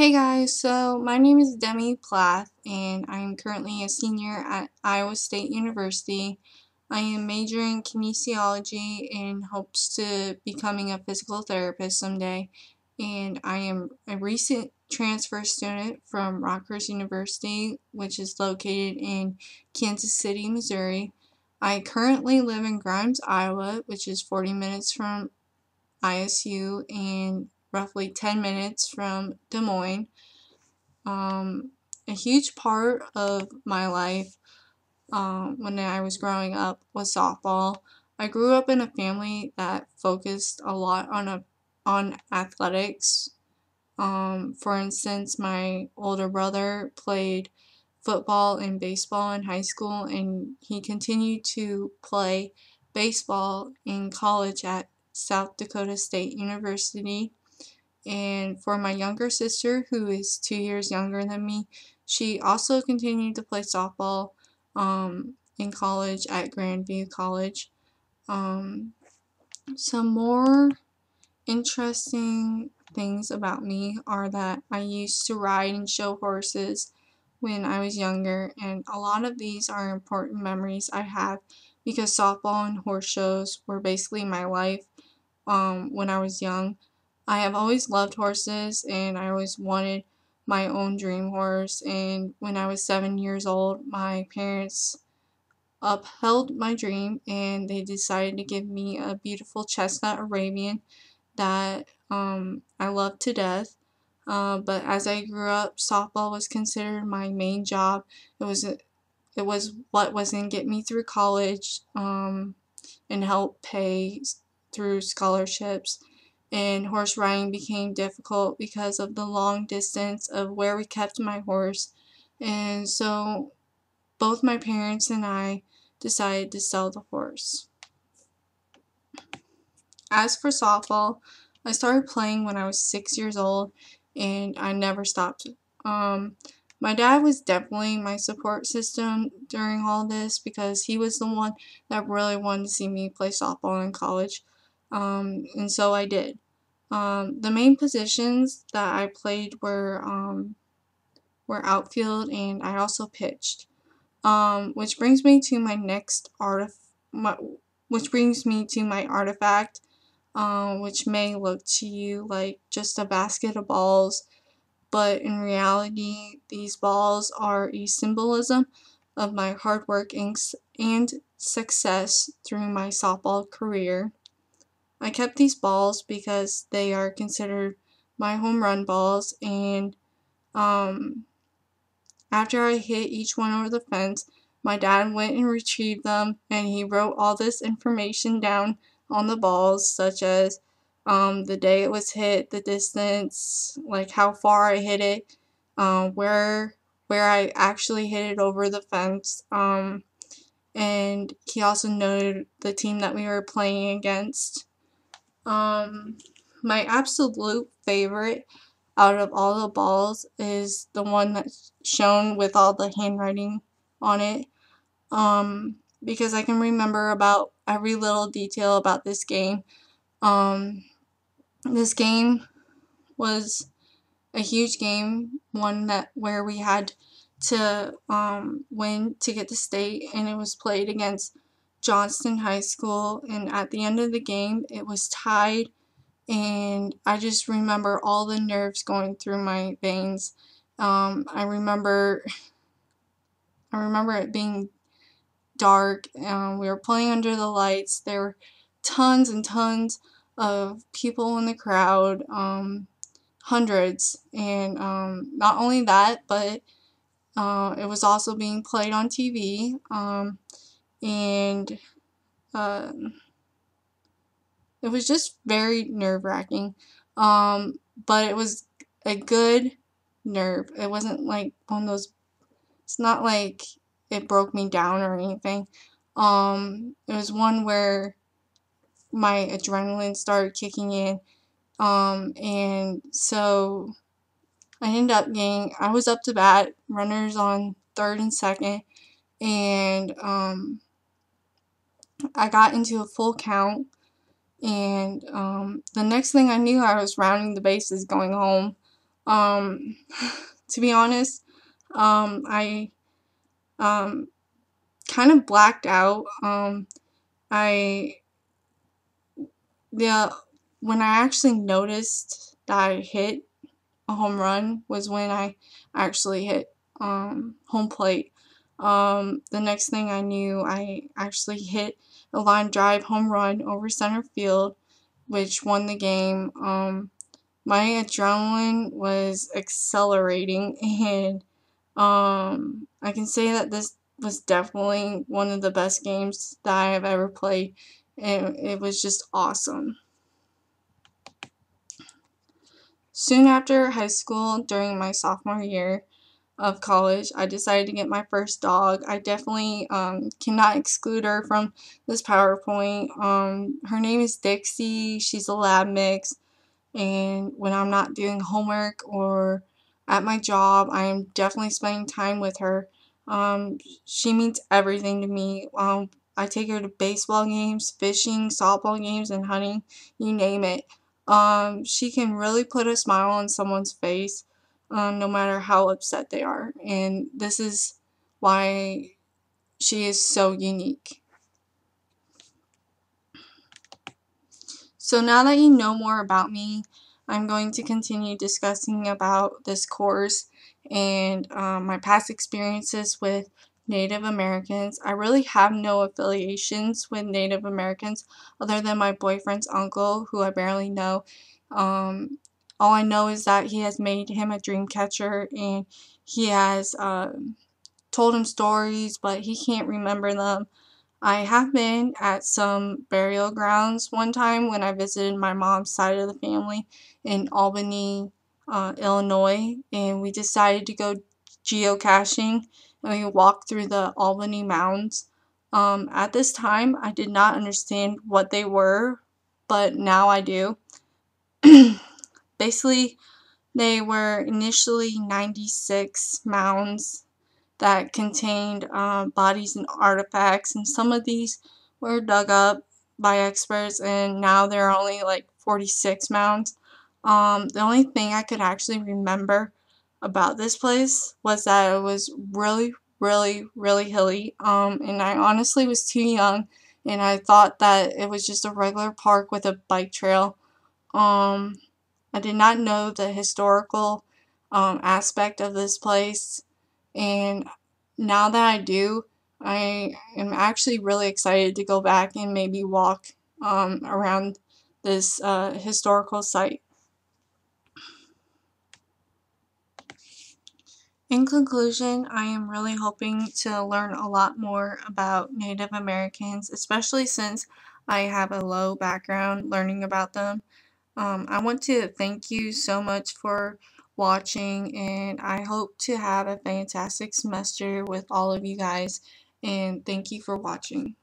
Hey guys, so my name is Demi Plath and I am currently a senior at Iowa State University. I am majoring kinesiology in hopes to becoming a physical therapist someday, and I am a recent transfer student from Rockhurst University, which is located in Kansas City, Missouri. I currently live in Grimes, Iowa, which is 40 minutes from ISU and roughly 10 minutes from Des Moines. A huge part of my life when I was growing up was softball. I grew up in a family that focused a lot on athletics. For instance, my older brother played football and baseball in high school, and he continued to play baseball in college at South Dakota State University. And for my younger sister, who is 2 years younger than me, she also continued to play softball in college at Grandview College. Um, some more interesting things about me are that I used to ride and show horses when I was younger, and a lot of these are important memories I have because softball and horse shows were basically my life when I was young. I have always loved horses and I always wanted my own dream horse. And when I was 7 years old, my parents upheld my dream and they decided to give me a beautiful chestnut Arabian that I loved to death. But as I grew up, softball was considered my main job. It was what was going to get me through college and help pay through scholarships. And horse riding became difficult because of the long distance of where we kept my horse. And so both my parents and I decided to sell the horse. As for softball, I started playing when I was 6 years old and I never stopped. Um, my dad was definitely my support system during all this because he was the one that really wanted to see me play softball in college. And so I did. The main positions that I played were outfield and I also pitched. Which brings me to my which brings me to my artifact, which may look to you like just a basket of balls, but in reality, these balls are a symbolism of my hard work and success through my softball career. I kept these balls because they are considered my home run balls, and um, after I hit each one over the fence, my dad went and retrieved them and he wrote all this information down on the balls, such as the day it was hit, the distance, like how far I hit it, where I actually hit it over the fence. And he also noted the team that we were playing against. Um, my absolute favorite out of all the balls is the one that's shown with all the handwriting on it. Because I can remember about every little detail about this game. Um, this game was a huge game, one that where we had to win to get to state, and it was played against Johnston High School. And at the end of the game, it was tied and I just remember all the nerves going through my veins. I remember it being dark. We were playing under the lights. There were tons and tons of people in the crowd, hundreds, and not only that, but it was also being played on TV, and uh, it was just very nerve-wracking. But it was a good nerve. It wasn't like one of those, it's not like it broke me down or anything. It was one where my adrenaline started kicking in. And so I was up to bat, runners on third and second, and I got into a full count. And the next thing I knew, I was rounding the bases going home. Um, to be honest, I kind of blacked out. I the when I actually noticed that I hit a home run was when I actually hit home plate. The next thing I knew, I actually hit a line drive home run over center field, which won the game. My adrenaline was accelerating, and I can say that this was definitely one of the best games that I have ever played, and it was just awesome. Soon after high school, during my sophomore year of college, I decided to get my first dog. I definitely cannot exclude her from this PowerPoint. Her name is Dixie. She's a lab mix, and when I'm not doing homework or at my job, I am definitely spending time with her. She means everything to me. I take her to baseball games, fishing, softball games, and hunting, you name it. She can really put a smile on someone's face, no matter how upset they are, and this is why she is so unique. So now that you know more about me, I'm going to continue discussing about this course and my past experiences with Native Americans. I really have no affiliations with Native Americans other than my boyfriend's uncle, who I barely know. All I know is that he has made him a dream catcher, and he has told him stories, but he can't remember them. I have been at some burial grounds one time when I visited my mom's side of the family in Albany, Illinois, and we decided to go geocaching, and we walked through the Albany mounds. At this time, I did not understand what they were, but now I do. Basically, they were initially 96 mounds that contained bodies and artifacts, and some of these were dug up by experts, and now there are only like 46 mounds. The only thing I could actually remember about this place was that it was really, really, really hilly, and I honestly was too young, and I thought that it was just a regular park with a bike trail. Um, I did not know the historical aspect of this place, and now that I do, I am actually really excited to go back and maybe walk around this historical site. In conclusion, I am really hoping to learn a lot more about Native Americans, especially since I have a low background learning about them. I want to thank you so much for watching, and I hope to have a fantastic semester with all of you guys, and thank you for watching.